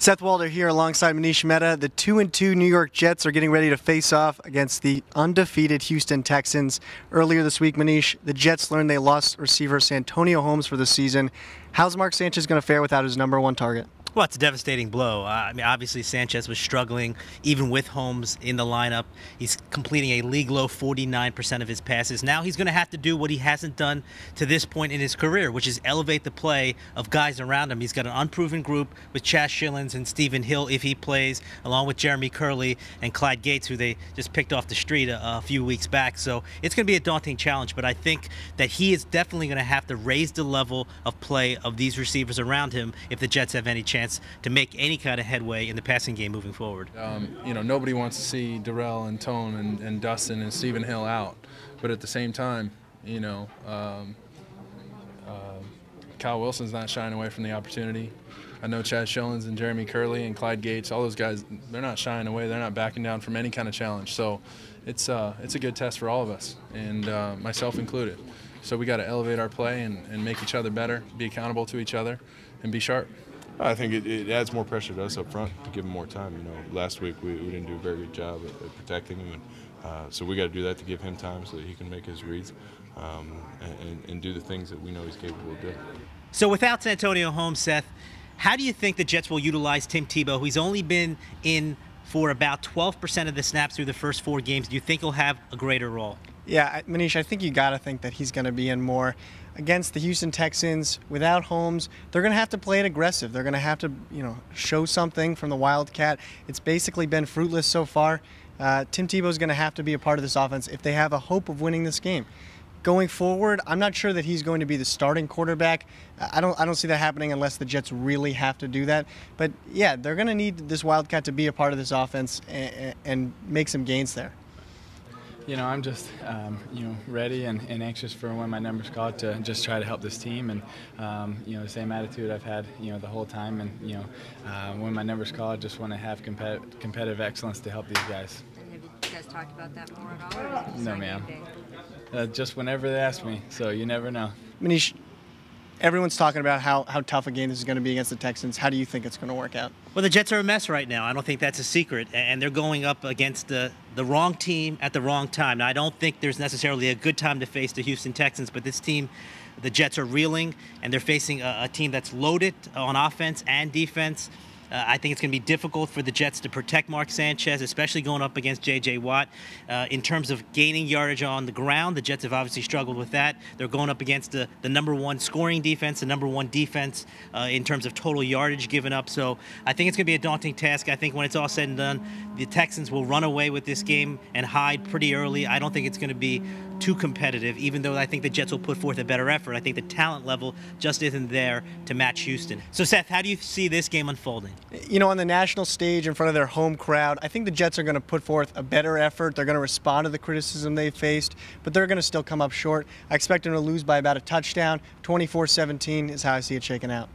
Seth Walder here alongside Manish Mehta. The 2-2 New York Jets are getting ready to face off against the undefeated Houston Texans. Earlier this week, Manish, the Jets learned they lost receiver Santonio Holmes for the season. How's Mark Sanchez going to fare without his #1 target? Well, it's a devastating blow. Obviously, Sanchez was struggling even with Holmes in the lineup. He's completing a league-low 49% of his passes. Now he's going to have to do what he hasn't done to this point in his career, which is elevate the play of guys around him. He's got an unproven group with Chaz Schilens and Stephen Hill, if he plays, along with Jeremy Curley and Clyde Gates, who they just picked off the street a few weeks back. So it's going to be a daunting challenge, but I think that he is definitely going to have to raise the level of play of these receivers around him if the Jets have any chance to make any kind of headway in the passing game moving forward. Nobody wants to see Darrell and Tone and Dustin and Stephen Hill out, but at the same time, Kyle Wilson's not shying away from the opportunity. I know Chaz Schilens and Jeremy Curley and Clyde Gates, all those guys, they're not shying away. They're not backing down from any kind of challenge. So it's a good test for all of us, and myself included. So we got to elevate our play and make each other better, be accountable to each other, and be sharp. I think it adds more pressure to us up front to give him more time. Last week we didn't do a very good job at protecting him, and so we got to do that to give him time so that he can make his reads and do the things that we know he's capable of doing. So without Santonio Holmes, Seth, how do you think the Jets will utilize Tim Tebow, who's only been in for about 12% of the snaps through the first 4 games? Do you think he'll have a greater role? Yeah, Manish, I think you got to think that he's going to be in more. Against the Houston Texans, without Holmes, they're going to have to play it aggressive. They're going to have to, show something from the Wildcat. It's basically been fruitless so far. Tim Tebow's going to have to be a part of this offense if they have a hope of winning this game. Going forward, I'm not sure that he's going to be the starting quarterback. I don't see that happening unless the Jets really have to do that. But yeah, they're going to need this Wildcat to be a part of this offense and make some gains there. I'm just, ready and anxious for when my number's called to just try to help this team, and the same attitude I've had, the whole time. And when my number's called, just want to have competitive excellence to help these guys. And have you guys talked about that more at all? Or is it No, ma'am. Just whenever they ask me, so you never know. Manish, everyone's talking about how tough a game this is going to be against the Texans. How do you think it's going to work out? Well, the Jets are a mess right now. I don't think that's a secret, and they're going up against the wrong team at the wrong time. Now, I don't think there's necessarily a good time to face the Houston Texans, but this team, the Jets are reeling, and they're facing a team that's loaded on offense and defense. I think it's going to be difficult for the Jets to protect Mark Sanchez, especially going up against J.J. Watt. In terms of gaining yardage on the ground, the Jets have obviously struggled with that. They're going up against the #1 scoring defense, the #1 defense in terms of total yardage given up. So I think it's going to be a daunting task. I think when it's all said and done, the Texans will run away with this game and hide pretty early. I don't think it's going to be too competitive, even though I think the Jets will put forth a better effort. I think the talent level just isn't there to match Houston. So, Seth, how do you see this game unfolding? On the national stage in front of their home crowd, I think the Jets are going to put forth a better effort. They're going to respond to the criticism they faced, but they're going to still come up short. I expect them to lose by about a touchdown. 24-17 is how I see it shaking out.